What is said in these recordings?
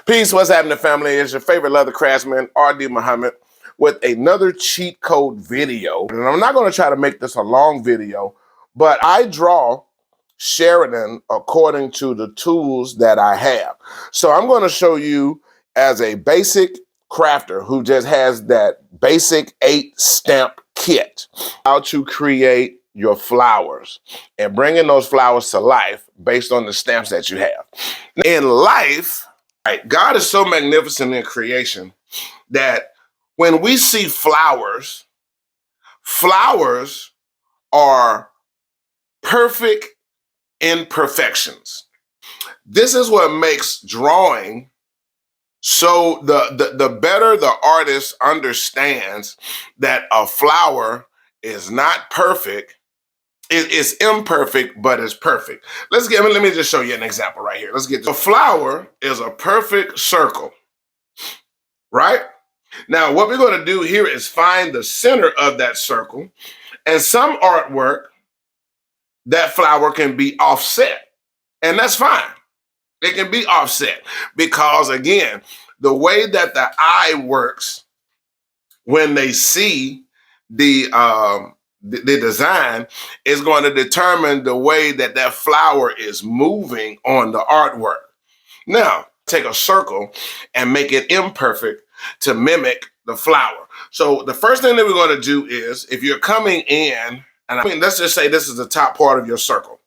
Peace, what's happening, family? It's your favorite leather craftsman, RD Muhammad, with another cheat code video. And I'm not going to try to make this a long video, but I draw Sheridan according to the tools that I have. So I'm going to show you as a basic crafter who just has that basic 8 stamp kit, how to create your flowers and bringing those flowers to life based on the stamps that you have. In life, right, God is so magnificent in creation that when we see flowers, flowers are perfect imperfections. This is what makes drawing so the better the artist understands that a flower is not perfect. It is imperfect, but it's perfect. Let me just show you an example right here. Let's get this. A flower is a perfect circle, right? Now, what we're going to do here is find the center of that circle. And some artwork, that flower can be offset. And that's fine. It can be offset because, again, the way that the eye works when they see the design is going to determine the way that that flower is moving on the artwork. Now, take a circle and make it imperfect to mimic the flower. So the first thing that we're going to do is, if you're coming in, and let's just say this is the top part of your circle.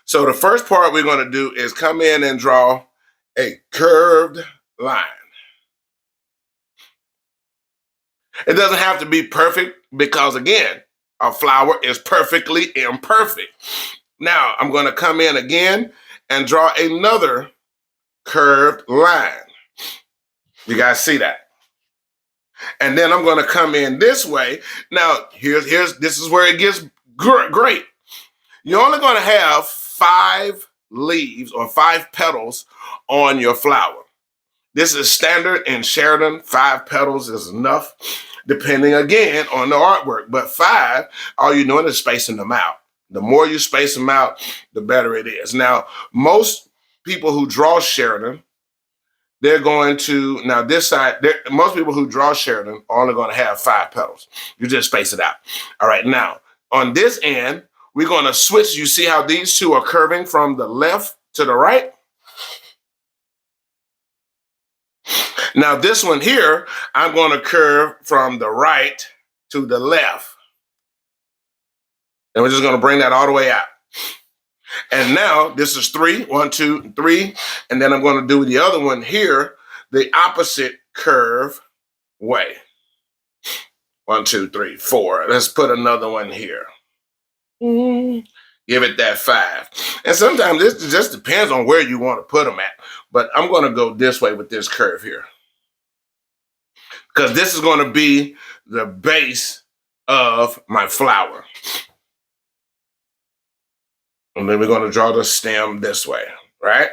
So the first part we're going to do is come in and draw a curved line. It doesn't have to be perfect because, again, a flower is perfectly imperfect. Now, I'm going to come in again and draw another curved line. You guys see that? And then I'm going to come in this way. Now, this is where it gets great. You're only going to have 5 leaves or 5 petals on your flower. This is standard in Sheridan. 5 petals is enough, depending again on the artwork. But 5, all you're doing is spacing them out. The more you space them out, the better it is. Now, most people who draw Sheridan, they're going to, now this side, most people who draw Sheridan are only going to have 5 petals. You just space it out. All right, now, on this end, we're going to switch. You see how these two are curving from the left to the right? Now, this one here, I'm going to curve from the right to the left. And we're just going to bring that all the way out. And now this is 3, 1, 2, 3. And then I'm going to do the other one here, the opposite curve way. 1, 2, 3, 4. Let's put another one here. Give it that 5. And sometimes this just depends on where you want to put them at. But I'm going to go this way with this curve here, because this is going to be the base of my flower. And then we're going to draw the stem this way, right?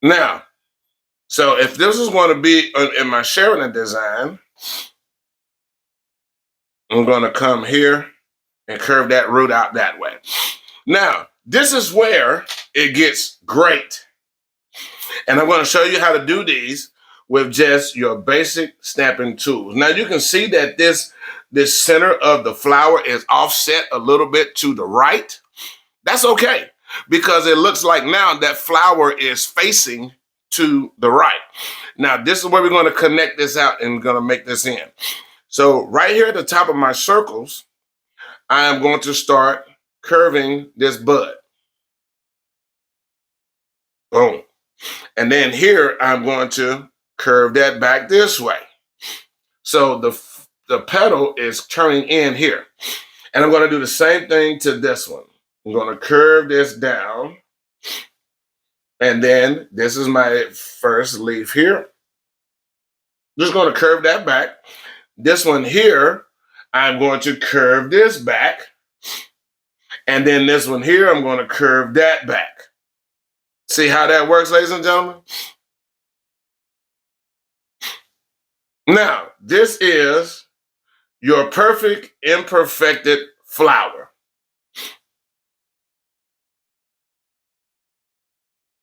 Now, so if this is going to be in my Sheridan design, I'm going to come here and curve that root out that way. Now, this is where it gets great. And I'm going to show you how to do these with just your basic stamping tools. Now, you can see that this center of the flower is offset a little bit to the right. That's okay, because it looks like now that flower is facing to the right. Now, this is where we're going to connect this out and going to make this in. So right here at the top of my circles, I am going to start curving this bud. Boom. And then here, I'm going to curve that back this way. So the petal is turning in here. And I'm going to do the same thing to this one. I'm going to curve this down. And then this is my first leaf here. Just going to curve that back. This one here, I'm going to curve this back. And then this one here, I'm going to curve that back. See how that works, ladies and gentlemen? Now, this is your perfect imperfected flower.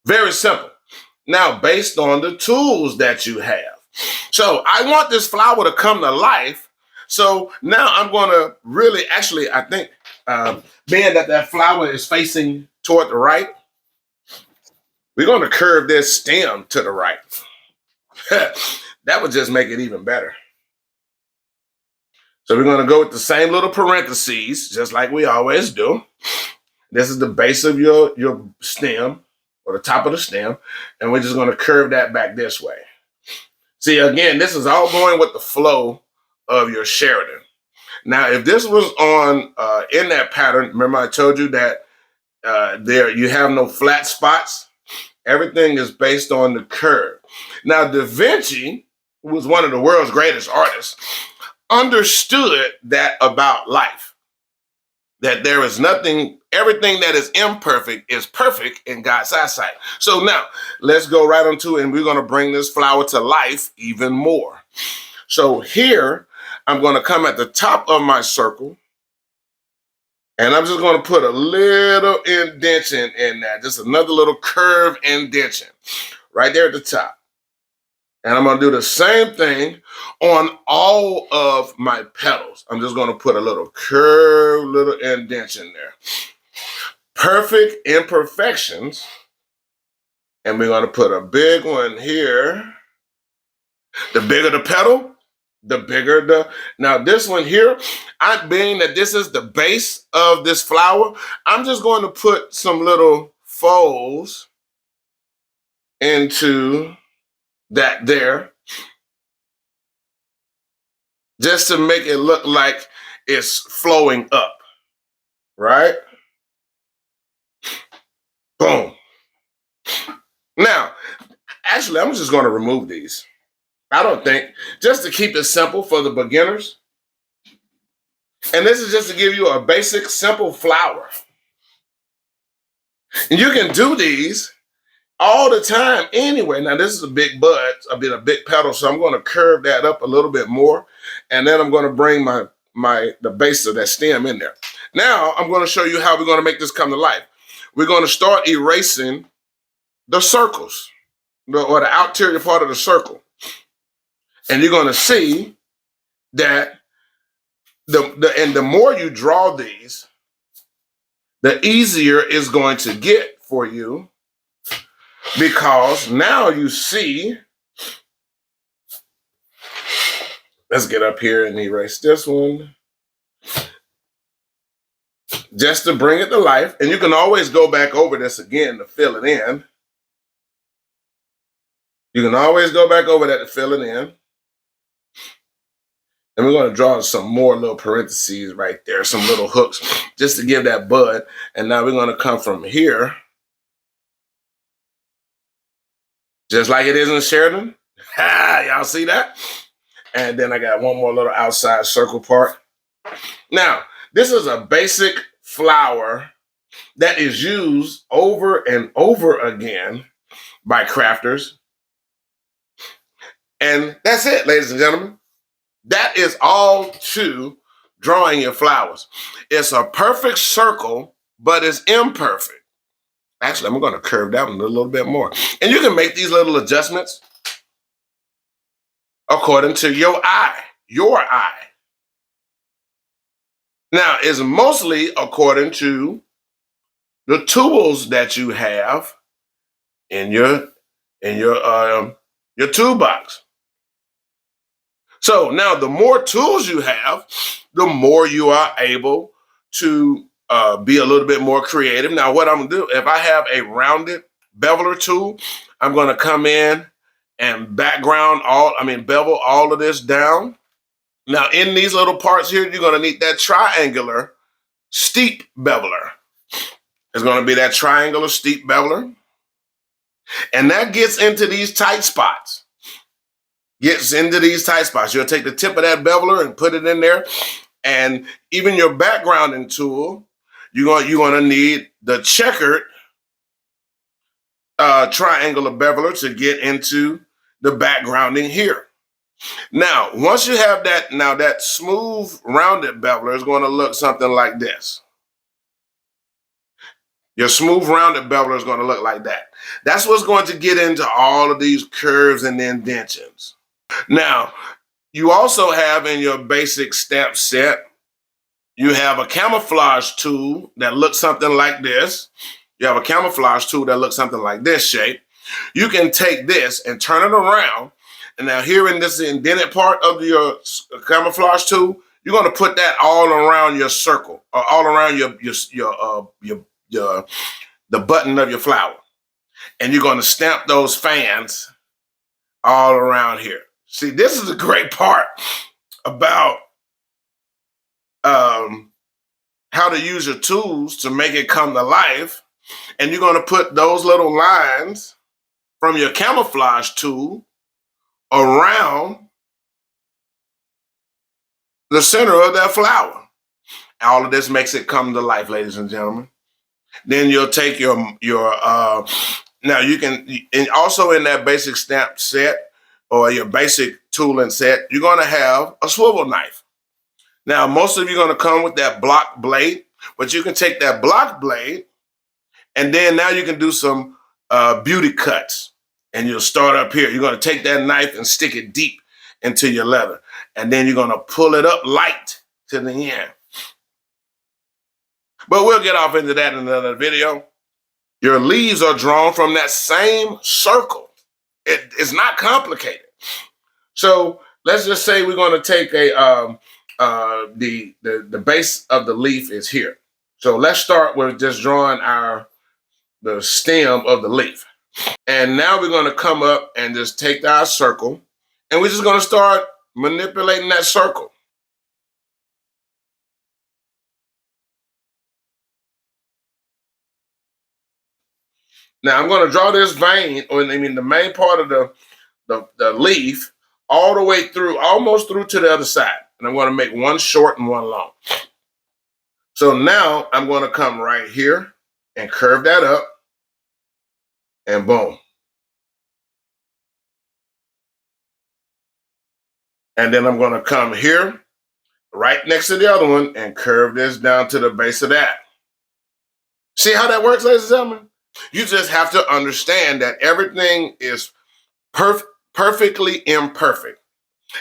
Very simple. Now, based on the tools that you have. So I want this flower to come to life. So now I'm going to really, actually, I think, being that that flower is facing toward the right, we're going to curve this stem to the right. That would just make it even better. So we're going to go with the same little parentheses, just like we always do. This is the base of your stem, or the top of the stem, and we're just going to curve that back this way. See, again, this is all going with the flow of your Sheridan. Now, if this was on in that pattern, remember I told you that there you have no flat spots. Everything is based on the curve. Now, Da Vinci, who was one of the world's greatest artists, understood that about life. That there is nothing, everything that is imperfect is perfect in God's eyesight. So now, let's go right on to it, and we're going to bring this flower to life even more. So here, I'm going to come at the top of my circle, and I'm just going to put a little indentation in that, just another little curve indentation right there at the top. And I'm going to do the same thing on all of my petals. I'm just going to put a little curve, little indentation there. Perfect imperfections. And we're going to put a big one here. The bigger the petal, the bigger the... Now this one here, being that this is the base of this flower, I'm just going to put some little folds into that there, just to make it look like it's flowing up, right? Boom. Now, actually, I'm just going to remove these. I don't think, just to keep it simple for the beginners. And this is just to give you a basic, simple flower. And you can do these all the time anyway. Now, this is a big bud, a big petal, so I'm going to curve that up a little bit more. And then I'm going to bring the base of that stem in there. Now, I'm going to show you how we're going to make this come to life. We're going to start erasing the circles, or the outerior part of the circle. And you're going to see that the more you draw these, the easier it's going to get for you, because now you see, let's get up here and erase this one, just to bring it to life. And you can always go back over this again to fill it in. You can always go back over that to fill it in. And we're going to draw some more little parentheses right there, some little hooks, just to give that bud. And now we're going to come from here, just like it is in Sheridan. Y'all see that? And then I got one more little outside circle part. Now, this is a basic flower that is used over and over again by crafters. And that's it, ladies and gentlemen. That is all to drawing your flowers. It's a perfect circle, but it's imperfect. Actually, I'm going to curve that one a little bit more. And you can make these little adjustments according to your eye. Now, it's mostly according to the tools that you have in your toolbox. So now, the more tools you have, the more you are able to be a little bit more creative. Now, what I'm gonna do, if I have a rounded beveler tool, I'm gonna come in and bevel all of this down. Now, in these little parts here, you're gonna need that triangular steep beveler. It's gonna be that triangular steep beveler. And that gets into these tight spots. You'll take the tip of that beveler and put it in there. And even your backgrounding tool, you're going to need the checkered triangular beveler to get into the backgrounding here. Now, once you have that, now that smooth rounded beveler is going to look something like this. Your smooth rounded bevel is going to look like that. That's what's going to get into all of these curves and indentions. Now, you also have in your basic stamp set, you have a camouflage tool that looks something like this. You have a camouflage tool that looks something like this shape. You can take this and turn it around. And now here in this indented part of your camouflage tool, you're going to put that all around your circle, or all around the button of your flower. And you're going to stamp those fans all around here. See, this is a great part about how to use your tools to make it come to life. And you're going to put those little lines from your camouflage tool around the center of that flower. All of this makes it come to life, ladies and gentlemen. Then you'll take your now you can, and also in that basic stamp set or your basic tooling set, you're going to have a swivel knife. Now, most of you are going to come with that block blade, but you can take that block blade and then now you can do some beauty cuts. And you'll start up here. You're going to take that knife and stick it deep into your leather. And then you're going to pull it up light to the end. But we'll get off into that in another video. Your leaves are drawn from that same circle. It's not complicated. So let's just say we're going to take the base of the leaf is here. So let's start with just drawing the stem of the leaf. And now we're going to come up and just take our circle and we're just going to start manipulating that circle. Now I'm going to draw this vein, or I mean the main part of the leaf, all the way through, almost through to the other side. And I'm going to make one short and one long. So now I'm going to come right here and curve that up and boom. And then I'm going to come here right next to the other one and curve this down to the base of that. See how that works, ladies and gentlemen? You just have to understand that everything is perfectly imperfect.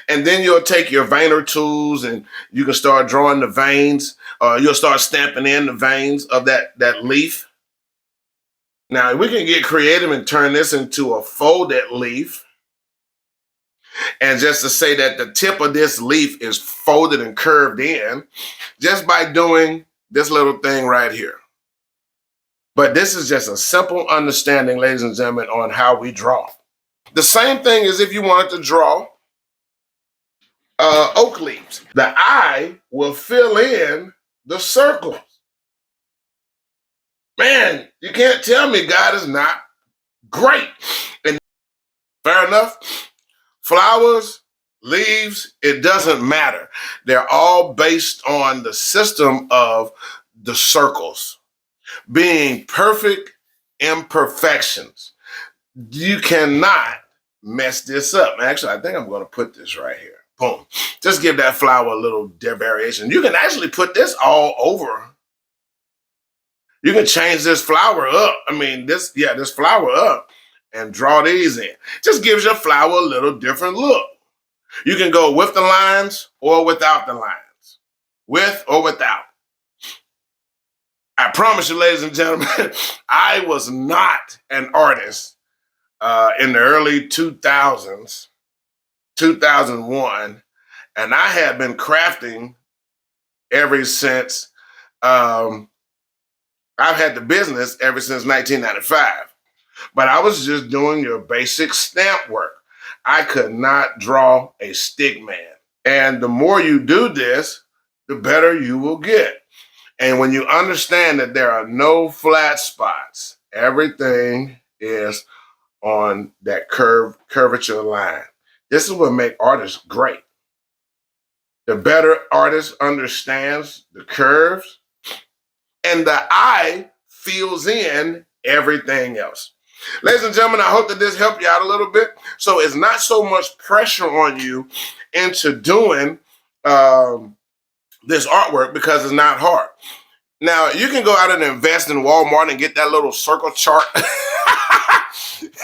And then you'll take your veiner tools and you can start drawing the veins. You'll start stamping in the veins of that leaf. Now, we can get creative and turn this into a folded leaf. And just to say that the tip of this leaf is folded and curved in just by doing this little thing right here. But this is just a simple understanding, ladies and gentlemen, on how we draw. The same thing as if you wanted to draw oak leaves. The eye will fill in the circles. Man, you can't tell me God is not great. And fair enough, flowers, leaves, it doesn't matter. They're all based on the system of the circles being perfect imperfections. You cannot mess this up. Actually, I think I'm going to put this right here. Boom. Just give that flower a little variation. You can actually put this all over. You can change this flower up. I mean, this flower up and draw these in. Just gives your flower a little different look. You can go with the lines or without the lines. With or without. I promise you, ladies and gentlemen, I was not an artist in the early 2000s, 2001, and I had been crafting ever since, I've had the business ever since 1995, but I was just doing your basic stamp work. I could not draw a stick man. And the more you do this, the better you will get. And when you understand that there are no flat spots, everything is on that curvature line. This is what makes artists great. The better artist understands the curves, and the eye fills in everything else. Ladies and gentlemen, I hope that this helped you out a little bit. So it's not so much pressure on you into doing this artwork because it's not hard. Now, you can go out and invest in Walmart and get that little circle chart.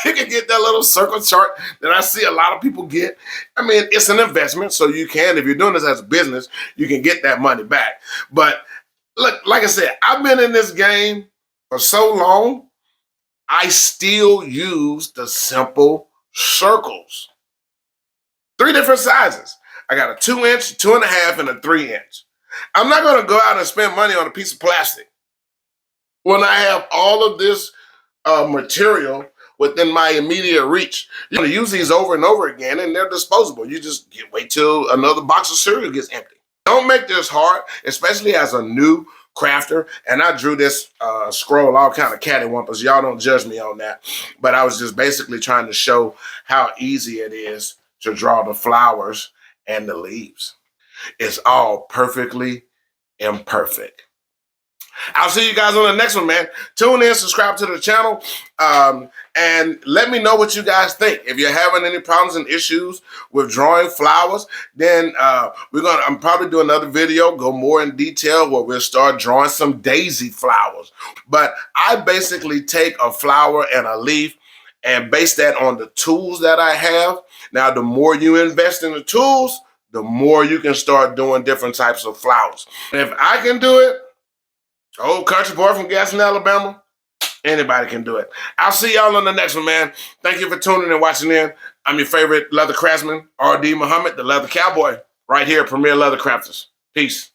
You can get that little circle chart that I see a lot of people get. I mean, it's an investment, so you can, if you're doing this as a business, you can get that money back. But look, like I said, I've been in this game for so long, I still use the simple circles. 3 different sizes. I got a 2-inch, 2.5, and a 3-inch. I'm not going to go out and spend money on a piece of plastic when I have all of this material within my immediate reach. You're going to use these over and over again, and they're disposable. You just wait till another box of cereal gets empty. Don't make this hard, especially as a new crafter. And I drew this scroll all kind of cattywampus. Y'all don't judge me on that. But I was just basically trying to show how easy it is to draw the flowers and the leaves. It's all perfectly imperfect. I'll see you guys on the next one, man. Tune in, subscribe to the channel, and let me know what you guys think. If you're having any problems and issues with drawing flowers, then I'm probably doing another video, go more in detail, where we'll start drawing some daisy flowers. But I basically take a flower and a leaf and base that on the tools that I have. Now, the more you invest in the tools, the more you can start doing different types of flowers. And if I can do it, old country boy from Gaston, Alabama, anybody can do it. I'll see y'all on the next one, man. Thank you for tuning and watching in. I'm your favorite leather craftsman, R.D. Muhammad, the Leather Cowboy, right here at Premier Leather Crafters. Peace.